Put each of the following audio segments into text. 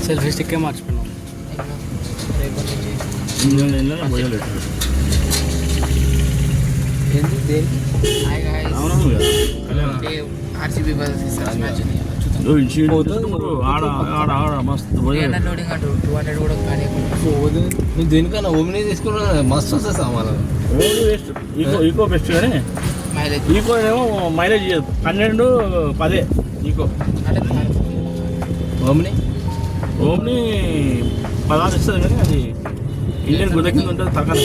Selfie స్టిక్కే మార్చుకున్నాం. RCB దేనికన్నా ఓమినీ తీసుకున్నా మస్తు వస్తుంది సామాన్. ఈకో బెస్ట్ కానీ ఈకో ఏమో మైలేజ్ 12-10 ఈకో. ఓమినీ 16 ఇస్తుంది కానీ అది ఇండియన్ గుద్ద కింద ఉంటుంది తక్కువ.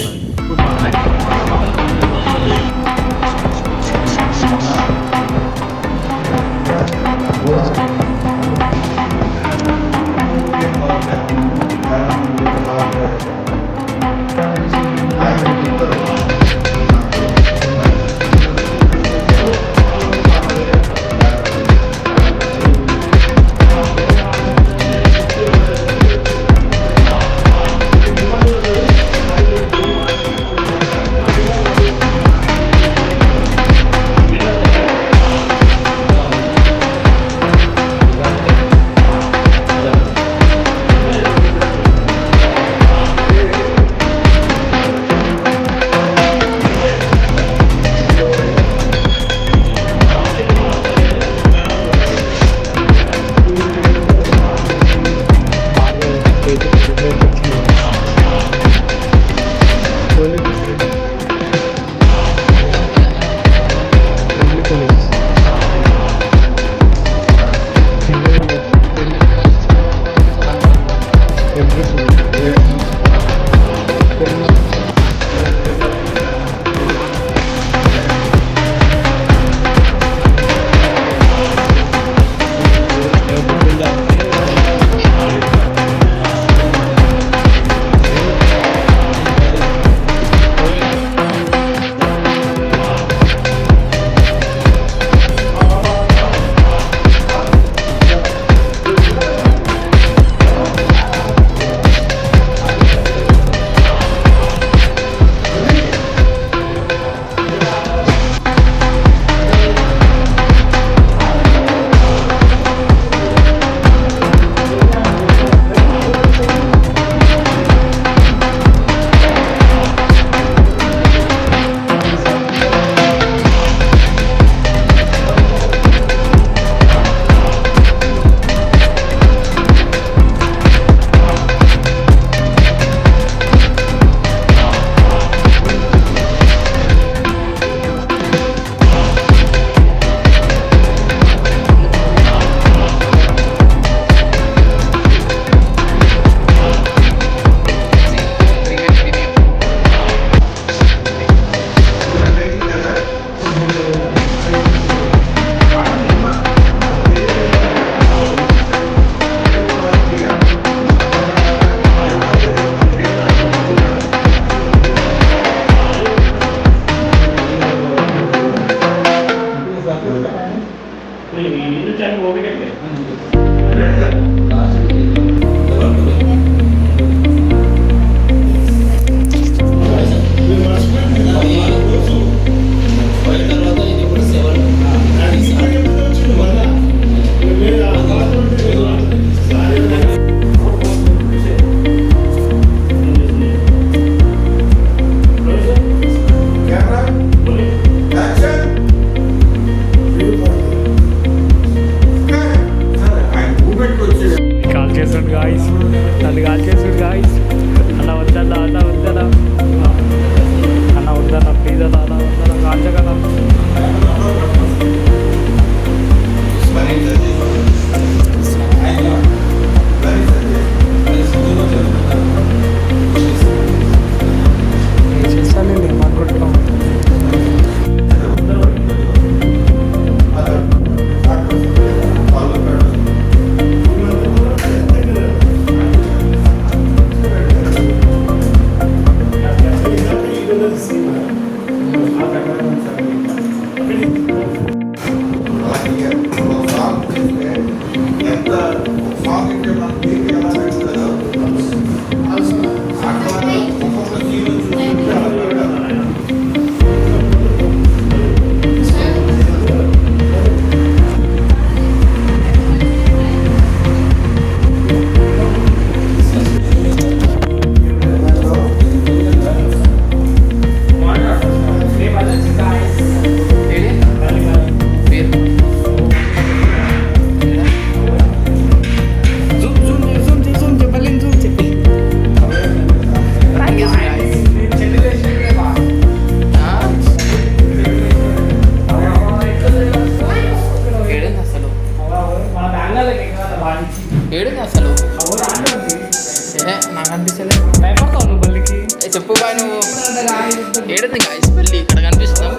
ఏడుంది గాయస్ మళ్ళీ ఇక్కడ కనిపిస్తున్నాం.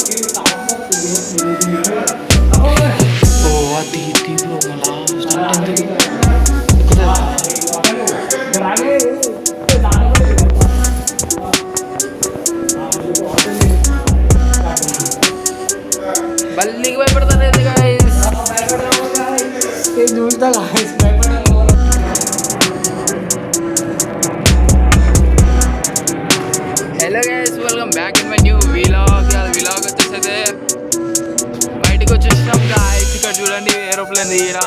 ఓ అది బ్రో బల్లికి భయపడతారు గాయస్. చూస్తా guys hello guys, welcome back in my new vlog. Vlog వచ్చేసైతే బయటికి వచ్చేసినాం గాయస్. ఇక్కడ చూడండి ఏరోప్లేన్ తీయరా.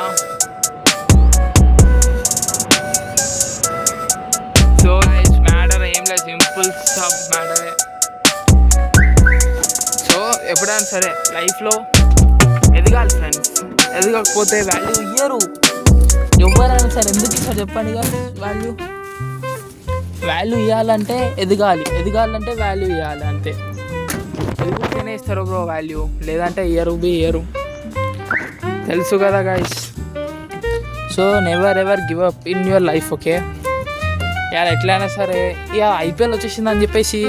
సో గైస్ మ్యాటర్ ఏం లేదు, సింపుల్ సబ్ మ్యాటరే. సో ఎప్పుడైనా సరే లైఫ్లో ఎదగాలి ఫ్రెండ్స్. ఎదగకపోతే వాల్యూ ఇయ్యరు ఎవరైనా సరే. ఎందుకు ఇస్తారు చెప్పండి వాల్యూ ఇవ్వాలంటే ఎదగాలంటే వాల్యూ ఇవ్వాలి అంతే. ఎదుగుతేనే ఇస్తారు బ్రో వాల్యూ, లేదంటే ఇయ్యరు. తెలుసు కదా guys. So never ever give up in your life. Okay, ఇవాళ ఎట్లయినా సరే ఇక ఐపీఎల్ వచ్చేసిందని చెప్పేసి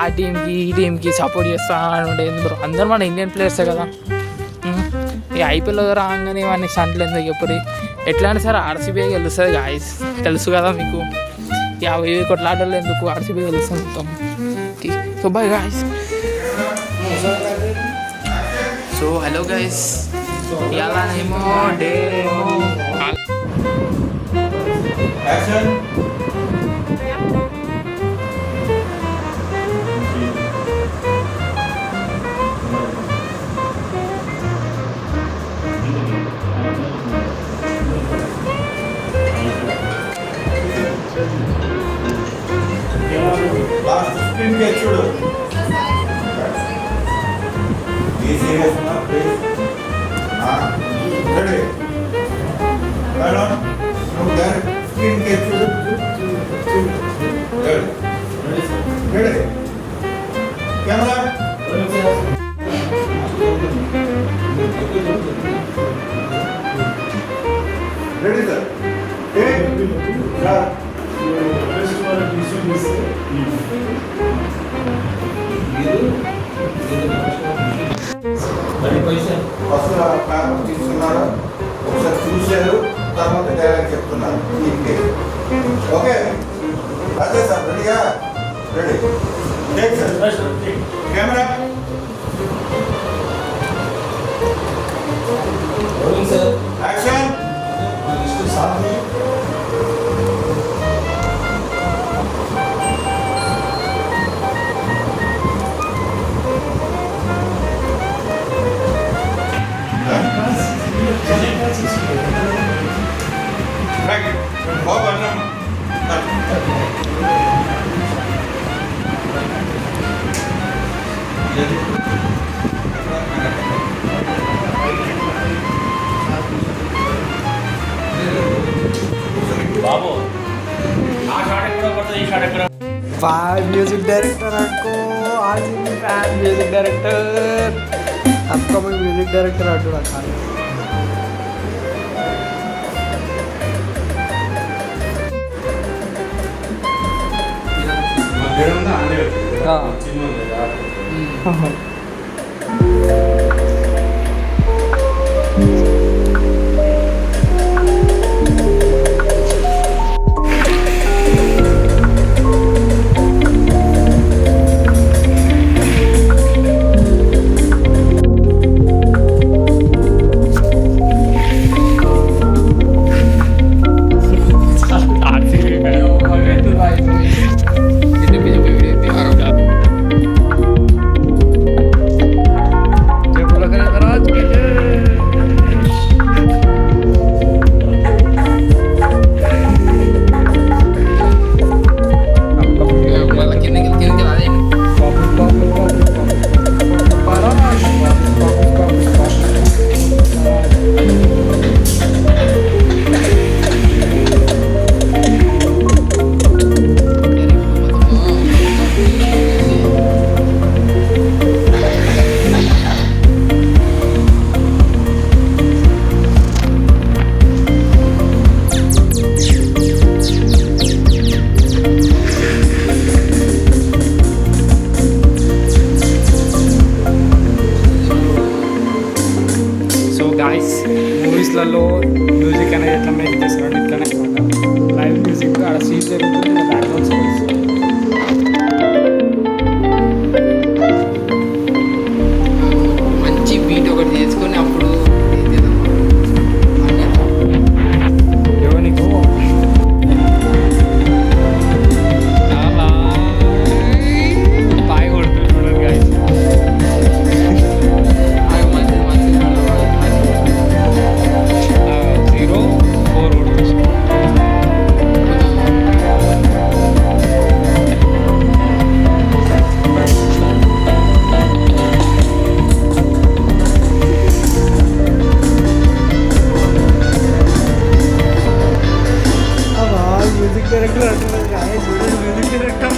ఆ టీంకి ఈ టీంకి సపోర్ట్ చేస్తా అని ఉండేది బ్రో. అందరూ మన ఇండియన్ ప్లేయర్సే కదా. ఇక ఐపీఎల్ రాగానే ఇవన్నీ సంటలు ఎందుకు ఎప్పుడు ఎట్లయినా సరే ఆర్సీబీ గెలుస్తుంది గాయస్. తెలుసు కదా మీకు. 50 కోట్ల ఆటలు ఎందుకు, ఆర్సీబీ గెలుస్తుంది మొత్తం. So bye guys. So hello guys, ఇలా ఏమో డే చూడు ఈ సీరియస్ ప్లీజ్ రెడీ మేడం నువ్వు డైరెక్ట్ స్క్రీన్ కే చూడు ready camera ready sir sir first paper తీసుకున్నారు, ఒకసారి చూశారు, తర్వాత డైరెక్ట్ చెప్తున్నారు. ఓకే అదే సార్. రెడీగా ready take sir camera action. బాబు అన్నం బాబు ఆ షాట్ ఎక్కడ పడుతుంది, ఈ షాట్ ఎక్కడ? म्यूजिक डायरेक्टर आपको RCB fan music director upcoming music director अड्डू रखा మూవీస్లలో మ్యూజిక్ అనేది ఎట్లా మేక్ చేస్తారంటే ఇట్లానే లైవ్ మ్యూజిక్ ఆడ సీట్ జరుగుతుంది బ్యాక్గ్రౌండ్ సాంగ్స్. మంచి బీట్ ఒకటి చేసుకొని అప్పుడు ఎవరికి చాలా బాగా కొడుతున్నాడు guys. మంచిది 0-4 కొడుతుంది. म्यूजिक डायरेक्टर म्यूजिक डायरेक्टर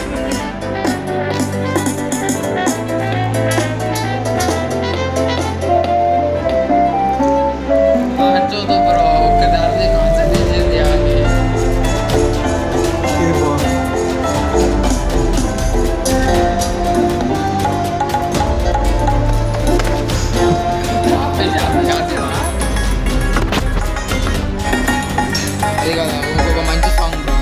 అది కదా ఒక మంచి సాంగ్ బ్రో.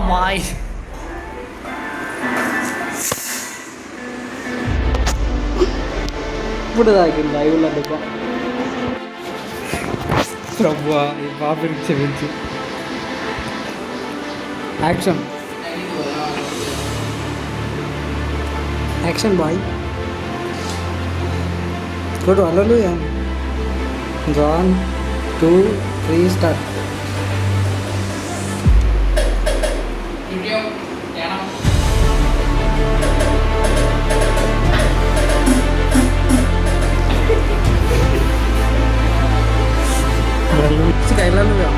माय ఇప్పుడు తాగింది లైవ్లో దెబ్బ ప్రభువా ఈ బాబుకి క్షమించి. యాక్షన్ యాక్షన్ బాయ్ చూడు అల్లలు 1 2 3 start. Kailan ya?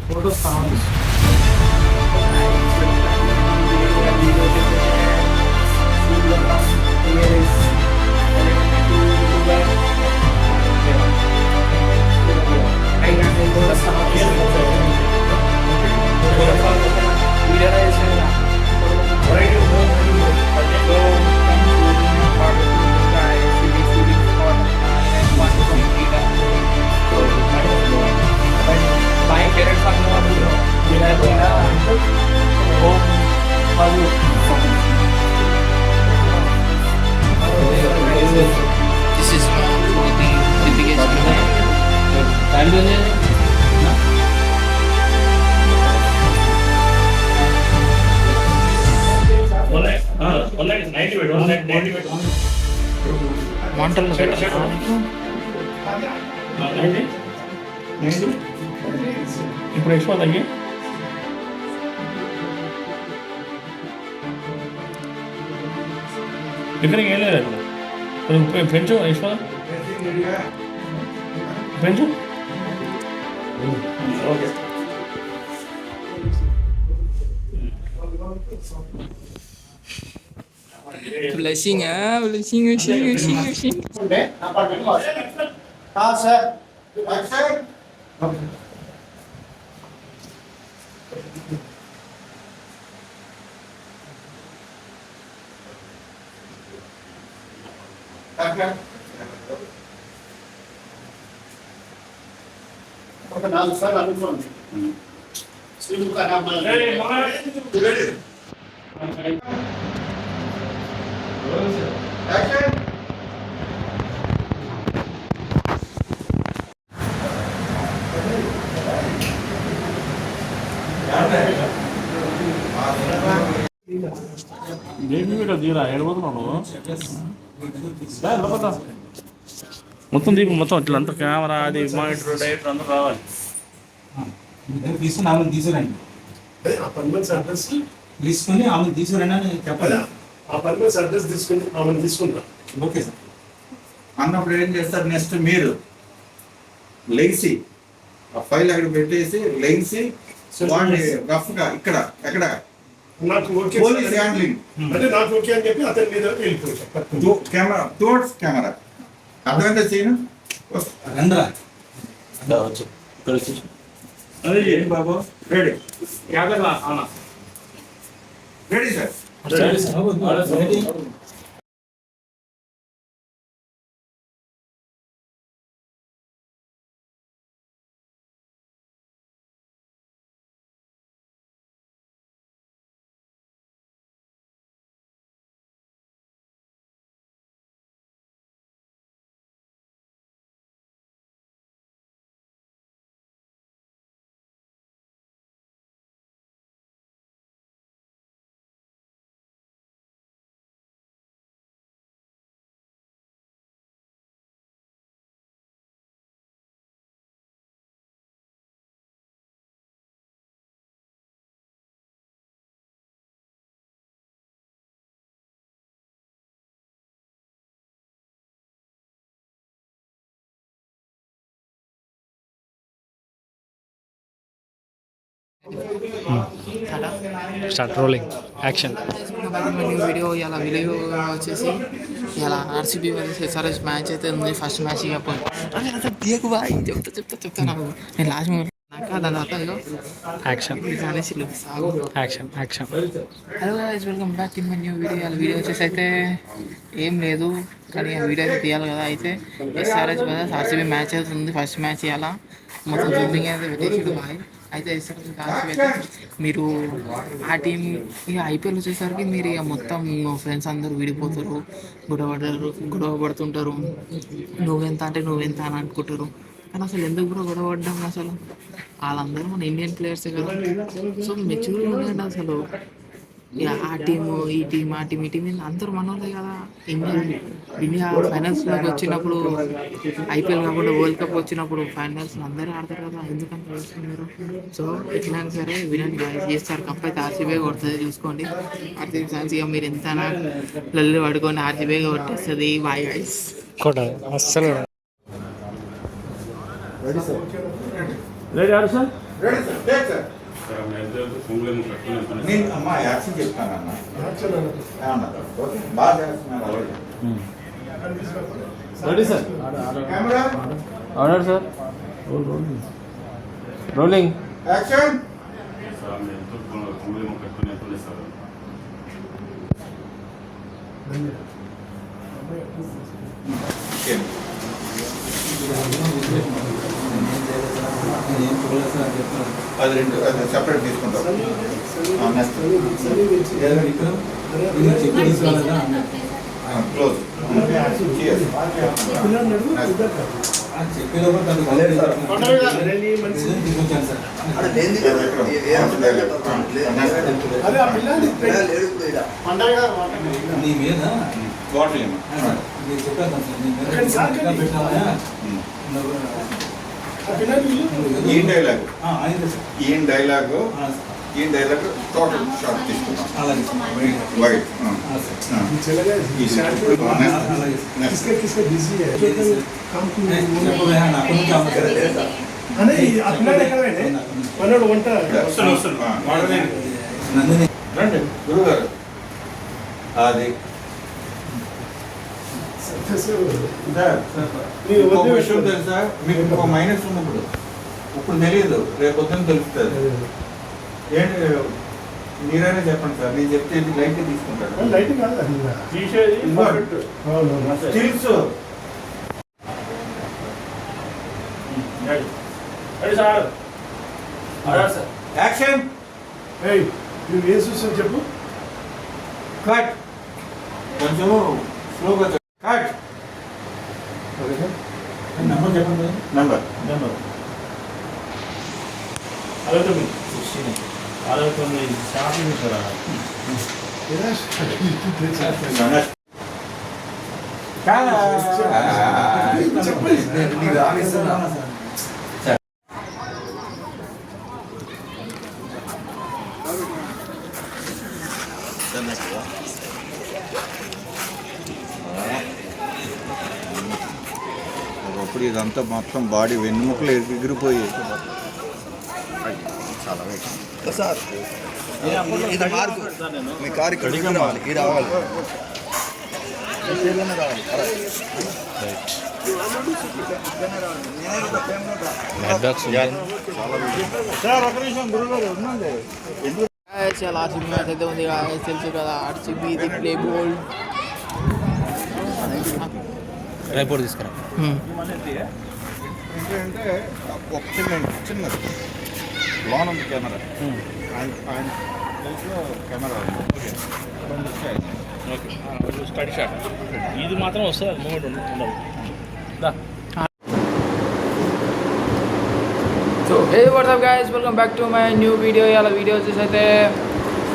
Photo sounds. This is the biggest మంటలు ఇప్పుడు ఎక్కువ తగ్గి ఇక్కడికి ఏం లేదు పెంచు ఎక్కువ పెంచు ఓకే Blessing, blessing. हाँ सर Action. Action. ఒక 4 సార్లు అనుకోండి. Screen ready. Action. దేని మీద తీరా ఎడబోతున్నావు మొత్తం దీపు మొత్తం ఇట్లా అంతా కెమెరా అది మానిటర్ డైరెక్టర్ అందరూ రావాలి. తీసుకుని ఆమెను తీసుకురండి. ఆ పర్మనెంట్ అడ్రస్ తీసుకుని ఆమెను తీసుకురండి అని చెప్పాలి. ఆ పర్మనెంట్ అడ్రస్ తీసుకుని ఆమెను తీసుకుంటాం. Okay sir. అన్నప్పుడు ఏం చేస్తారు నెక్స్ట్ మీరు లెగిసి ఆ ఫైల్ అక్కడ పెట్టేసి లెగిసి వాడిని రఫ్గా ఇక్కడ ఎక్కడ నాకు ఓకే పోలీస్ హ్యాండ్లింగ్ అంటే నాకు ఓకే అని చెప్పి అతని మీద వెళ్ళిపోతాం. కెమెరా టువర్డ్స్ కెమెరా అర్థమైందా సీన్ రండ్రా. అదే ఏం బాబు రెడీ యాదవ్ అన్న ready sir ready. Start rolling action. Video video వచ్చేసి ఇలా ఆర్సీబీ వర్సెస్ ఎస్ఆర్హెచ్ మ్యాచ్ అయితే ఉంది. ఫస్ట్ మ్యాచ్ ఇక దియకు బాయ్ చెప్తా నాకు నేను లాస్ట్ నాకు దాని తర్వాత యాక్షన్ అనేసి action action. Hello guys, welcome back in my new video. Video వచ్చేసి అయితే ఏం లేదు కానీ ఆ వీడియో అయితే తీయాలి కదా. అయితే ఎస్ఆర్హెచ్ వర్సెస్ ఆర్సీబీ మ్యాచ్ అయితే ఉంది. ఫస్ట్ మ్యాచ్ ఇవాళ మొత్తం జూమింగ్ అయితే పెట్టేసాడు బాయ్. అయితే ఎస్ఆర్హెచ్ ఆర్సీబీ అయితే మీరు ఆ టీం ఇక ఐపీఎల్ వచ్చేసరికి మీరు ఇక మొత్తం ఫ్రెండ్స్ అందరూ విడిపోతారు, గొడవ పడుతుంటారు. నువ్వెంత అంటే నువ్వెంత అని అనుకుంటారు. కానీ అసలు ఎందుకు కూడా గొడవ పడ్డాం? అసలు వాళ్ళందరూ మన ఇండియన్ ప్లేయర్సే కదా. సో మెచ్యూర్గా ఉండండి అసలు. ఇక ఆ టీము ఈ టీం ఆ టీం ఈ టీం అందరూ మనోళ్ళే కదా. ఇండియా ఫైనల్స్లోకి వచ్చినప్పుడు ఐపీఎల్ కాకుండా వరల్డ్ కప్ వచ్చినప్పుడు ఫైనల్స్ అందరూ ఆడతారు కదా. ఎందుకంటే చేస్తున్నారు. సో ఎట్లయినా సరే వినండి గాయస్, చేస్తారు. కప్ అయితే ఆర్సీబీ కొడుతుంది, చూసుకోండి. ఆర్సీబీ ఫ్యాన్స్ ఇక మీరు ఎంత లల్లి పడుకొని ఆర్సీబీ కొట్టేస్తుంది. Bye guys. అస్సలు రెడీ ఆడు sir. Ready sir take sir నేను అమ్మా యాక్షన్ చెప్తానన్న ఓకే బాగా చేస్తున్నారు అలాగే ready sir. Camera order sir. Rolling action అది రెండు అది సెపరేట్ తీసుకుంటాం క్లోజ్ నీ మీద బాటిల్ ఈ డైలాగ్ టోటల్ షార్ట్ తీసుకున్నాం వైట్ రండి గురుగారు అది సార్ ఇంకో విషయం తెలుసా మీకు ఇంకో మైనస్ ఉన్నప్పుడు ఇప్పుడు తెలియదు రేపు పొద్దున్న తెలుస్తుంది ఏంటి మీరైనా చెప్పండి సార్ నేను చెప్తే లైట్ తీసుకుంటాను లైటింగ్ కాదు అది తీసేది స్టిల్స్ రెడీ సార్ యాక్షన్ ఏయ్ నువ్వు ఏం చూసావు చెప్పు కట్ కొంచెం స్లోగా కట్ నెంబర్ చెప్పండి నంబర్ 69 షాపింగ్ సార్ ఒకప్పుడు ఇదంతా మొత్తం బాడీ వెన్నుముకలు ఎగిరిపోయి సార్ ఇది మార్కు మీ కారు ఇక్కడ రావాలి ఇది రావాలి చాలా ఆర్సీబీ మ్యాచ్ అయితే ఉంది తెలుసు కదా ఆర్సీబీ ఇది ప్లే బోల్డ్ రేపు తీసుకురా ఏంటంటే ఒక చిన్నది లోన్ ఉంది కెమెరా ఆయన ప్లేస్లో కెమెరా ఓకే స్టడీ షాట్ ఇది మాత్రం వస్తుంది మూమెంట్ ఉండదు so hey WhatsApp guys welcome back to my new video ఇలా వీడియో వచ్చేసి అయితే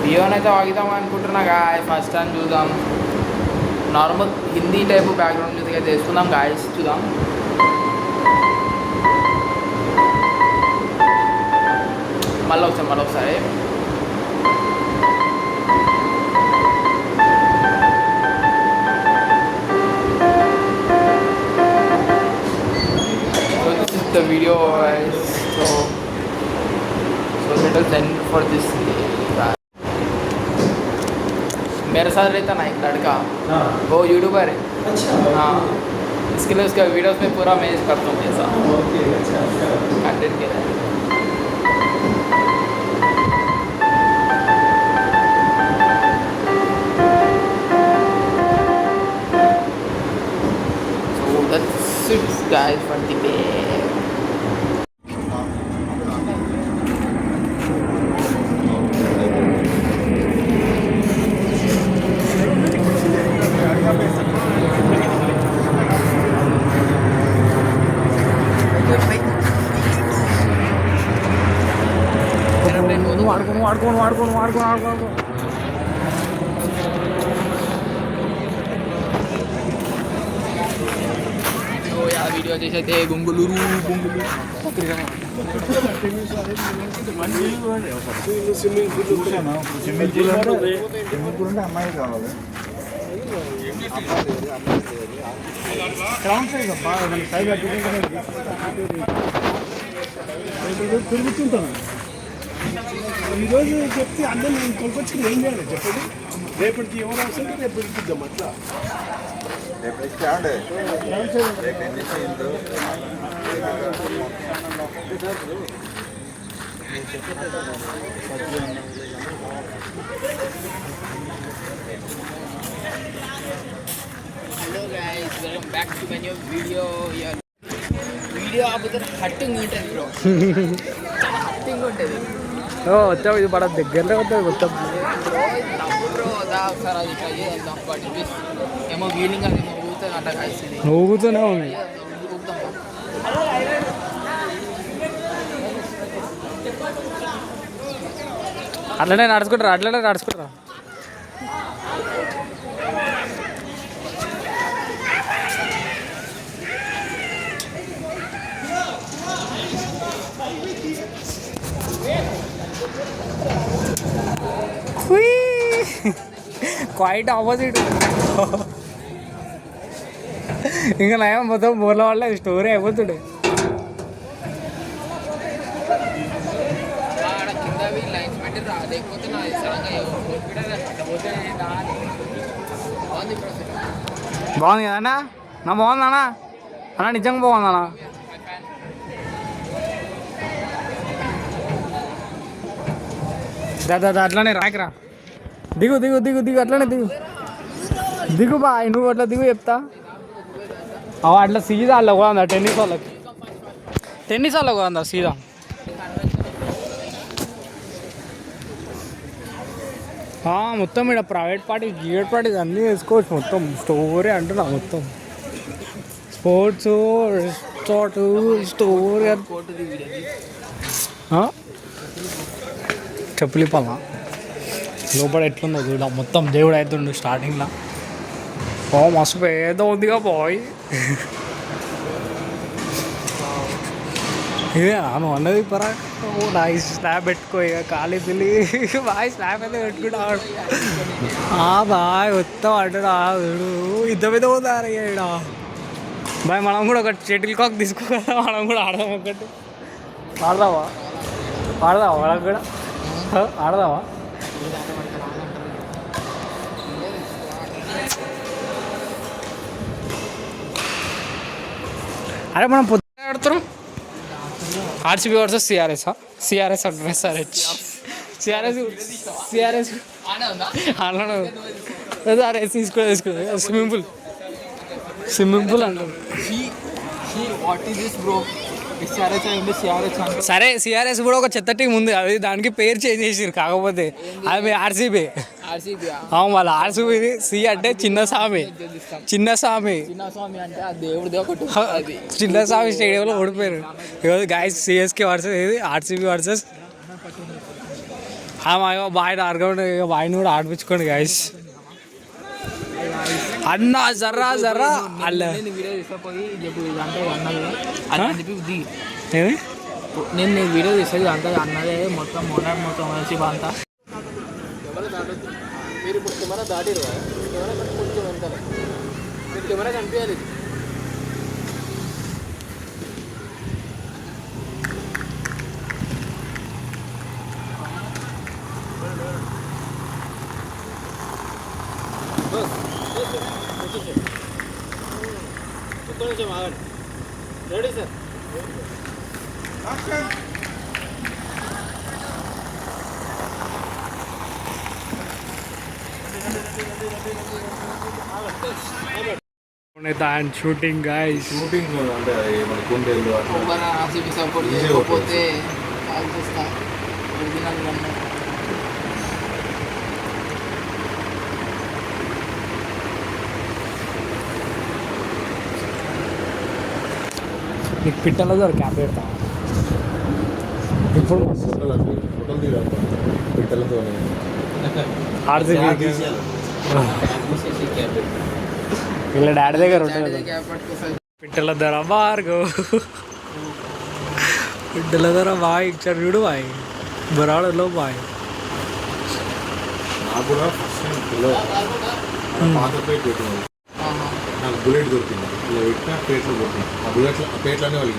డియోనైతే వాగిద్దాం అనుకుంటున్నా గాయస్ ఫస్ట్ టైం చూద్దాం normal Hindi type background music అయితే వేసుకుందాం గాయస్ చూద్దాం మళ్ళీ ఒకసారి so this is the video guys so let us end for this मेरे साथ रहता ना एक लड़का वो यूट्यूबर है हाँ इसके लिए उसका वीडियोस में पूरा मैं करता हूँ ऐसा कंटेंट के लिए so that's it guys for the day. వాడుకోను వీడియో చేసి అయితే గుంగులూరు అమ్మాయి కావాలి తిరుగుతుంటాను ఈరోజు చెప్తే అందరూ నేను కొనుకొచ్చుకుని ఏం చేయాలి చెప్పండి రేపటికి ఎవరు అవసరం రేపటికి ఇద్దాం అట్లా రేపు ఇస్తే hello guys welcome back to my new video video ఆపుతారు హట్టింగ్ ఉంటుంది బ్రో చాలా హట్టింగ్ ఉంటుంది మొత్తం ఇది మన దగ్గరలో ఉంటుంది మొత్తం బ్రో ఒకసారి అది ట్రై చేద్దాం బట్ ఏమో వీలింగ్ అది ఏమో ఊగుతుంది అంట గైస్ ఇది ఊగుతూనే ఉంది అట్లనే నడుచుకుంటారా క్వైట్ ఆపోజిట్ ఇంకా నయం మొత్తం బోర్ల వల్ల స్టోరీ అయిపోతుండే లైన్స్ పెట్టి లేకపోతే నా సడన్గా పోతే బాగుంది బాగుంది కదన్నా నా బాగుందన్నా అన్నా నిజంగా బాగుందన్నా దాదా అట్లానే రాకరా దిగు దిగు దిగు దిగు అట్లానే దిగు దిగు బాయ్ నువ్వు అట్లా దిగు చెప్తా అట్లా సీదా అట్లా కూడా ఉందా టెన్నిస్ వాళ్ళకి కూడా ఉందా సీదా మొత్తం ఇక్కడ ప్రైవేట్ పార్టీ గేట్ పార్టీస్ అన్నీ వేసుకోవచ్చు మొత్తం స్టోరే అంటున్నా మొత్తం స్పోర్ట్స్ రిసార్ట్ స్టోర్ చెప్పులిపాలా లోపల ఎట్లుందో చూడ మొత్తం దేవుడు అవుతుండు స్టార్టింగ్లో మస్తు పేద ఉందిగా బాయ్ ఇదే నువ్వు అన్నది పరా నాయి స్నాప్ పెట్టుకో ఇక ఖాళీ పిల్లి బాయ్ స్నాప్ అయితే పెట్టుకుంటాడు బాయ్ మొత్తం అంటాడు చూడు ఇద్దరు పోతారు ఇక్కడ బాయ్ మనం కూడా ఒక షటిల్ కాక్ తీసుకో కదా మనం కూడా ఆడదాం ఒకటి ఆడదావా వాళ్ళకి కూడా ఆడదావా అరే మనం పొద్దున్న ఆడుతున్నాం ఆర్సీబీ వర్సెస్ సిఆర్ఎస్ అంటున్నా సిఆర్ఎస్ అరే తీసుకో స్విమ్మింగ్ పూల్ అంటారు సరే సిఆర్ఎస్ కూడా ఒక చెత్త టీం ఉంది అది దానికి పేరు చేంజ్ చేసారు కాకపోతే అది ఆర్సీబీ వాళ్ళ ఆర్సీబీ సి అంటే చిన్నస్వామి చిన్నస్వామి స్టేడియంలో ఓడిపోయారు ఈరోజు guys CSK versus RCB versus బాయ్ ఆడుకోండి బాయ్ని కూడా ఆడిపించుకోండి గాయస్ అన్న జర్రా అల్ల నేను వీడియో తీసేది అంతా అన్నదే మొత్తం మొత్తం వచ్చి అంతా మీరు కెమెరా దాటిరు కెమెరా కొంచెం వెళ్తారు మీరు కెమెరా కనిపించాలి కొంచెం ఆగండి ready sir and shooting guys shooting అంటే మన కుందేళ్ళు ఆర్సీబీ సపోర్ట్ చేయకపోతే కాల్ చేస్తా ఒరిజినల్ రన్నర్ నీకు పిట్టలో క్యాప్ పెడతా ఇప్పుడు ఆర్సీబీ వీళ్ళ డాడీ దగ్గర ఉంటుంది పిట్టల ధర పిట్టల ధర బాయ్ ఇచ్చారు చూడు బాయ్ బరాడలో బాయ్ నాకు కూడా ఫస్ట్ టైం పాత ప్లేట్ పెట్టినాను నాకు బుల్లెట్ దొరికింది ఇలా పెట్టిన ప్లేట్లో కొట్టింది ఆ బుల్లెట్ ఆ ప్లేట్లోనే వాళ్ళకి